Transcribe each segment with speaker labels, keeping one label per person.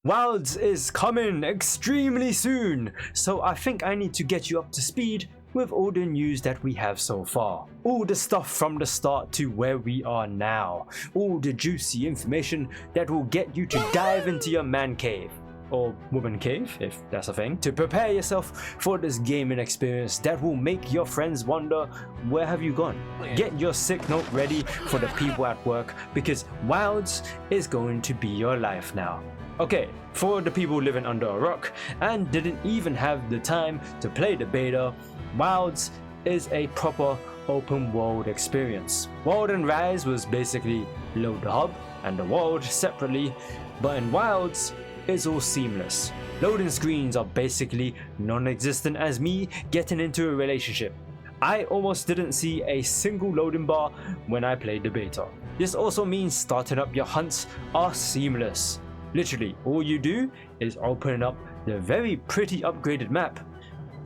Speaker 1: Wilds is coming extremely soon, so I think I need to get you up to speed with all the news that we have so far. All the stuff from the start to where we are now. All the juicy information that will get you to dive into your man cave. Or woman cave, if that's a thing, to prepare yourself for this gaming experience that will make your friends wonder, where have you gone? Get your sick note ready for the people at work, because Wilds is going to be your life now. Okay, for the people living under a rock and didn't even have the time to play the beta, Wilds is a proper open world experience. World and Rise was basically load the hub and the world separately, but in Wilds, it's all seamless. Loading screens are basically non-existent as me getting into a relationship. I almost didn't see a single loading bar when I played the beta. This also means starting up your hunts are seamless. Literally, all you do is open up the very pretty upgraded map,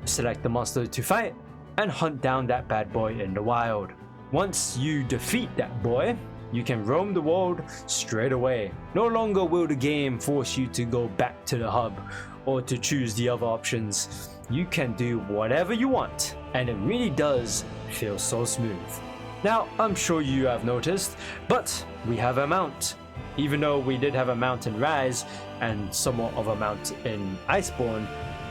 Speaker 1: select the monster to fight, and hunt down that bad boy in the wild. Once you defeat that boy, you can roam the world straight away. No longer will the game force you to go back to the hub or to choose the other options. You can do whatever you want, and it really does feel so smooth. Now, I'm sure you have noticed, but we have a mount. Even though we did have a mount in Rise and somewhat of a mount in Iceborne,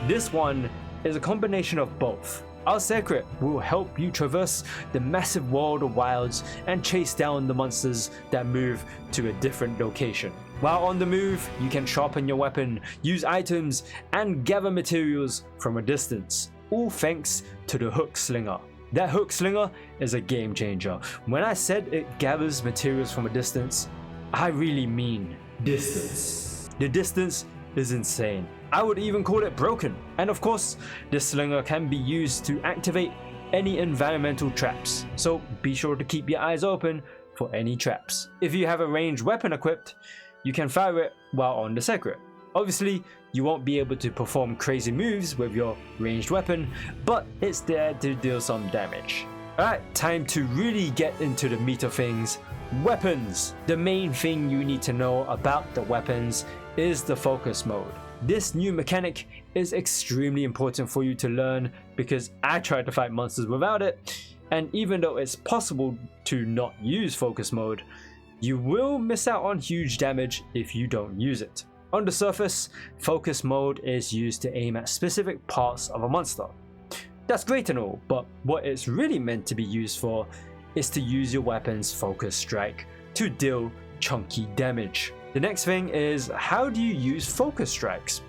Speaker 1: this one is a combination of both. Our Seikret will help you traverse the massive world of Wilds and chase down the monsters that move to a different location. While on the move, you can sharpen your weapon, use items, and gather materials from a distance, all thanks to the hook slinger. That hook slinger is a game changer. When I said it gathers materials from a distance, I really mean distance. The distance is insane. I would even call it broken. And of course, this slinger can be used to activate any environmental traps, so be sure to keep your eyes open for any traps. If you have a ranged weapon equipped, you can fire it while on the Seikret. Obviously, you won't be able to perform crazy moves with your ranged weapon, but it's there to deal some damage. Alright, time to really get into the meat of things. Weapons. The main thing you need to know about the weapons is the focus mode. This new mechanic is extremely important for you to learn because I tried to fight monsters without it, and even though it's possible to not use focus mode, you will miss out on huge damage if you don't use it. On the surface, focus mode is used to aim at specific parts of a monster. That's great and all, but what it's really meant to be used for is to use your weapon's focus strike to deal chunky damage. The next thing is, how do you use focus strikes?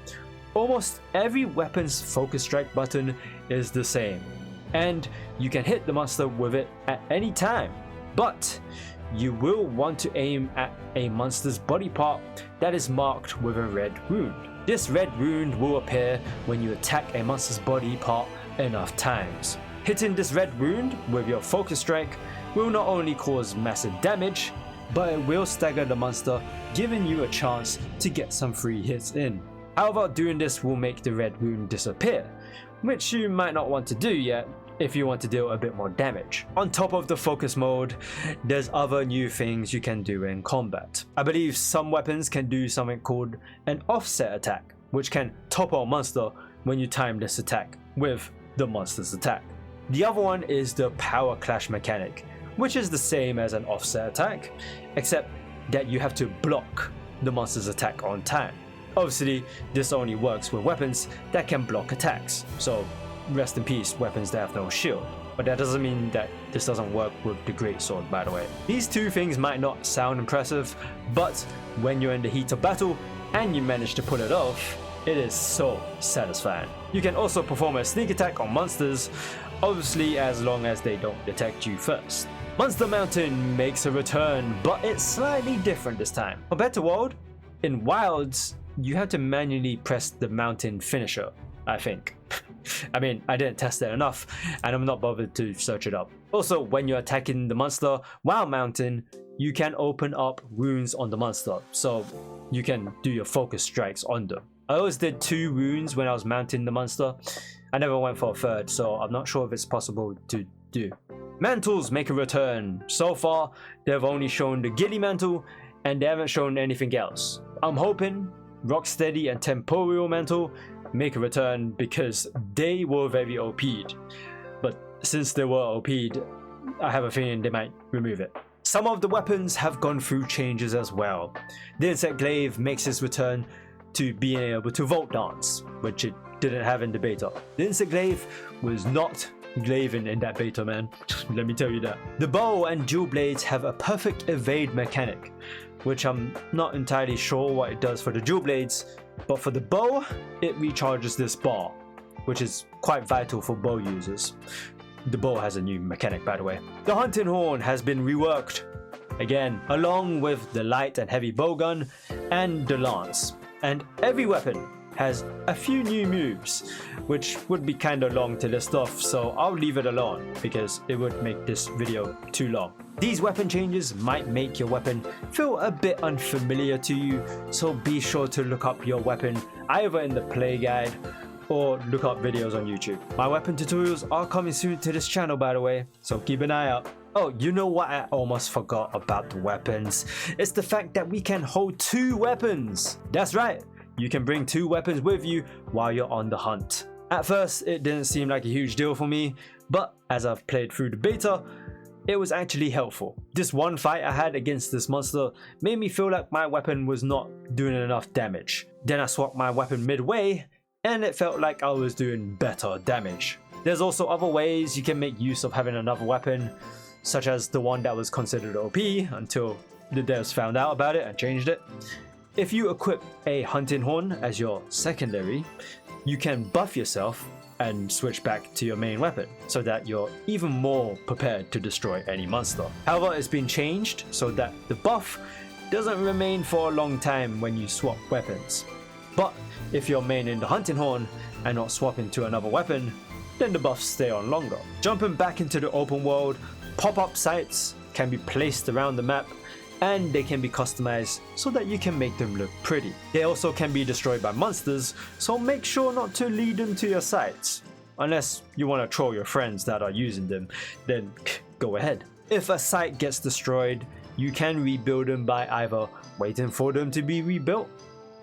Speaker 1: Almost every weapon's focus strike button is the same, and you can hit the monster with it at any time, but you will want to aim at a monster's body part that is marked with a red wound. This red wound will appear when you attack a monster's body part enough times. Hitting this red wound with your focus strike will not only cause massive damage, but it will stagger the monster, giving you a chance to get some free hits in. However, doing this will make the red wound disappear, which you might not want to do yet if you want to deal a bit more damage. On top of the focus mode, there's other new things you can do in combat. I believe some weapons can do something called an offset attack, which can topple a monster when you time this attack with the monster's attack. The other one is the power clash mechanic, which is the same as an offset attack, except that you have to block the monster's attack on time. Obviously, this only works with weapons that can block attacks, so rest in peace weapons that have no shield. But that doesn't mean that this doesn't work with the greatsword, by the way. These two things might not sound impressive, but when you're in the heat of battle and you manage to pull it off, it is so satisfying. You can also perform a sneak attack on monsters, obviously as long as they don't detect you first. Monster Mountain makes a return, but it's slightly different this time. Compared to World, in Wilds, you have to manually press the mountain finisher, I think. I mean, I didn't test it enough, and I'm not bothered to search it up. Also, when you're attacking the monster while mountain, you can open up wounds on the monster, so you can do your focus strikes on them. I always did 2 wounds when I was mounting the monster. I never went for a third, so I'm not sure if it's possible to do. Mantles make a return. So far, they've only shown the ghillie mantle, and they haven't shown anything else. I'm hoping Rocksteady and Temporal Mantle make a return because they were very OP'd. But since they were OP'd, I have a feeling they might remove it. Some of the weapons have gone through changes as well. The Insect Glaive makes its return to being able to Vault Dance, which it didn't have in the beta. The Insect Glaive was not glaving in that beta, man. Let me tell you that. The bow and dual blades have a perfect evade mechanic, which I'm not entirely sure what it does for the dual blades, but for the bow, it recharges this bar, which is quite vital for bow users. The bow has a new mechanic, by the way. The Hunting Horn has been reworked, again, along with the light and heavy bowgun and the lance. And every weapon has a few new moves, which would be kinda long to list off, so I'll leave it alone because it would make this video too long. These weapon changes might make your weapon feel a bit unfamiliar to you, so be sure to look up your weapon either in the play guide or look up videos on YouTube. My weapon tutorials are coming soon to this channel, by the way, so keep an eye out. Oh, you know what I almost forgot about the weapons? It's the fact that we can hold 2 weapons. That's right, you can bring 2 weapons with you while you're on the hunt. At first, it didn't seem like a huge deal for me, but as I've played through the beta, it was actually helpful. This one fight I had against this monster made me feel like my weapon was not doing enough damage. Then I swapped my weapon midway, and it felt like I was doing better damage. There's also other ways you can make use of having another weapon, such as the one that was considered OP until the devs found out about it and changed it. If you equip a Hunting Horn as your secondary, you can buff yourself and switch back to your main weapon so that you're even more prepared to destroy any monster. However, it's been changed so that the buff doesn't remain for a long time when you swap weapons. But if you're maining the Hunting Horn and not swapping to another weapon, then the buffs stay on longer. Jumping back into the open world, pop-up sites can be placed around the map and they can be customized so that you can make them look pretty. They also can be destroyed by monsters, so make sure not to lead them to your sites. Unless you want to troll your friends that are using them, then go ahead. If a site gets destroyed, you can rebuild them by either waiting for them to be rebuilt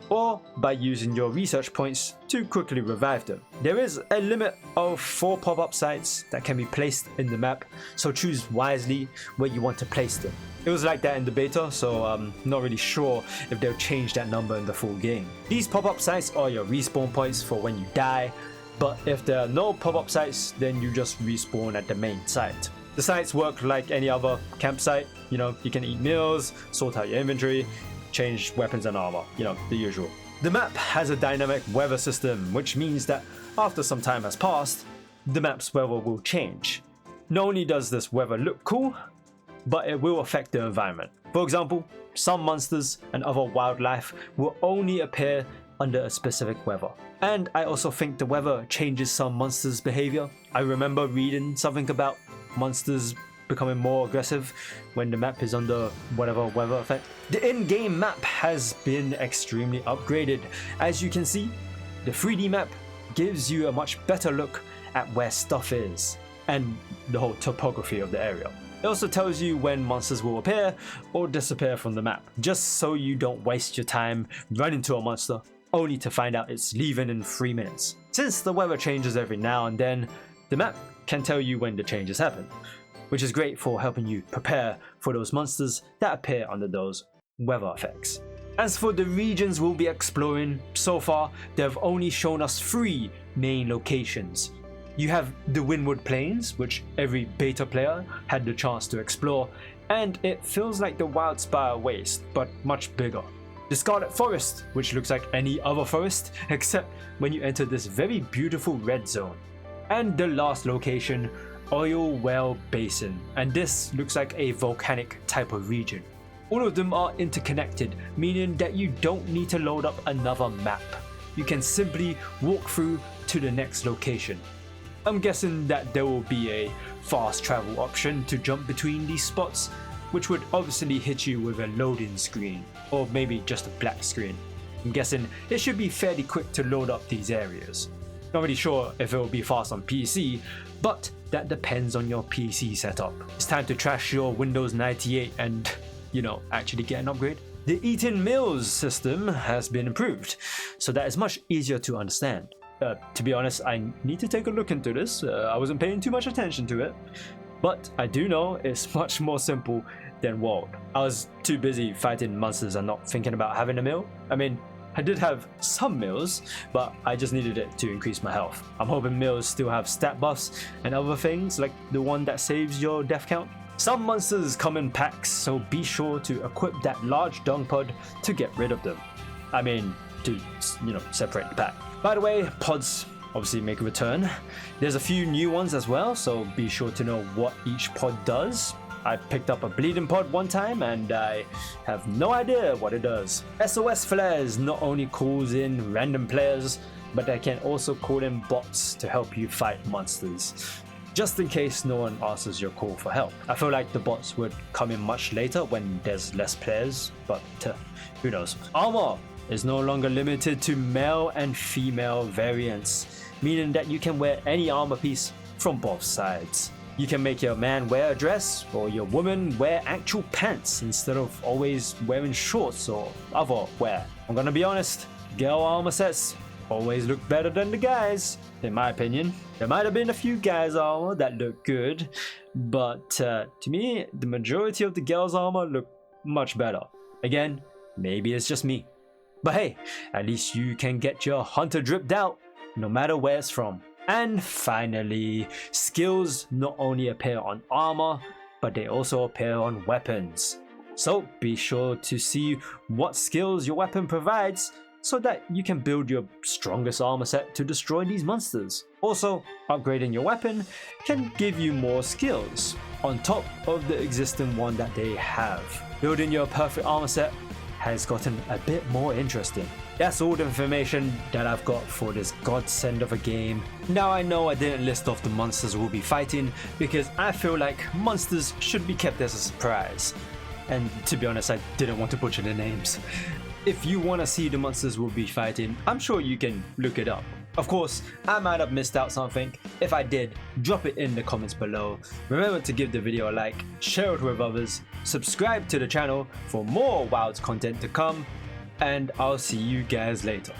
Speaker 1: or by using your research points to quickly revive them. There is a limit of 4 pop-up sites that can be placed in the map, so choose wisely where you want to place them. It was like that in the beta, so I'm not really sure if they'll change that number in the full game. These pop-up sites are your respawn points for when you die, but if there are no pop-up sites, then you just respawn at the main site. The sites work like any other campsite. You know, you can eat meals, sort out your inventory, change weapons and armor, you know, the usual. The map has a dynamic weather system, which means that after some time has passed, the map's weather will change. Not only does this weather look cool, but it will affect the environment. For example, some monsters and other wildlife will only appear under a specific weather. And I also think the weather changes some monsters' behavior. I remember reading something about monsters becoming more aggressive when the map is under whatever weather effect. The in-game map has been extremely upgraded. As you can see, the 3D map gives you a much better look at where stuff is and the whole topography of the area. It also tells you when monsters will appear or disappear from the map, just so you don't waste your time running into a monster only to find out it's leaving in 3 minutes. Since the weather changes every now and then, the map can tell you when the changes happen, which is great for helping you prepare for those monsters that appear under those weather effects. As for the regions we'll be exploring, so far they've only shown us 3 main locations. You have the Windward Plains, which every beta player had the chance to explore, and it feels like the Wildspire Waste, but much bigger. The Scarlet Forest, which looks like any other forest, except when you enter this very beautiful red zone. And the last location, Oil Well Basin, and this looks like a volcanic type of region. All of them are interconnected, meaning that you don't need to load up another map. You can simply walk through to the next location. I'm guessing that there will be a fast travel option to jump between these spots, which would obviously hit you with a loading screen, or maybe just a black screen. I'm guessing it should be fairly quick to load up these areas. Not really sure if it will be fast on PC, but that depends on your PC setup. It's time to trash your Windows 98 and, you know, actually get an upgrade. The eat-in meals system has been improved, so that is much easier to understand. To be honest, I need to take a look into this. I wasn't paying too much attention to it, but I do know it's much more simple than World. I was too busy fighting monsters and not thinking about having a meal. I mean, I did have some meals, but I just needed it to increase my health. I'm hoping meals still have stat buffs and other things like the one that saves your death count. Some monsters come in packs, so be sure to equip that large dung pod to get rid of them. I mean, to, separate the pack. By the way, pods obviously make a return. There's a few new ones as well, so be sure to know what each pod does. I picked up a bleeding pod one time and I have no idea what it does. SOS flares not only calls in random players, but they can also call in bots to help you fight monsters, just in case no one answers your call for help. I feel like the bots would come in much later when there's less players, but who knows. Armor is no longer limited to male and female variants, meaning that you can wear any armor piece from both sides. You can make your man wear a dress or your woman wear actual pants instead of always wearing shorts or other wear. I'm gonna be honest, girl armor sets always look better than the guys, in my opinion. There might have been a few guys' armor that look good, but to me, the majority of the girls' armor look much better. Again, maybe it's just me. But hey, at least you can get your hunter dripped out, no matter where it's from. And finally, skills not only appear on armor, but they also appear on weapons. So be sure to see what skills your weapon provides so that you can build your strongest armor set to destroy these monsters. Also, upgrading your weapon can give you more skills on top of the existing one that they have. Building your perfect armor set has gotten a bit more interesting. That's all the information that I've got for this godsend of a game. Now I know I didn't list off the monsters we'll be fighting because I feel like monsters should be kept as a surprise. And to be honest, I didn't want to butcher the names. If you want to see the monsters we'll be fighting, I'm sure you can look it up. Of course, I might have missed out something. If I did, drop it in the comments below. Remember to give the video a like, share it with others, subscribe to the channel for more Wilds content to come, and I'll see you guys later.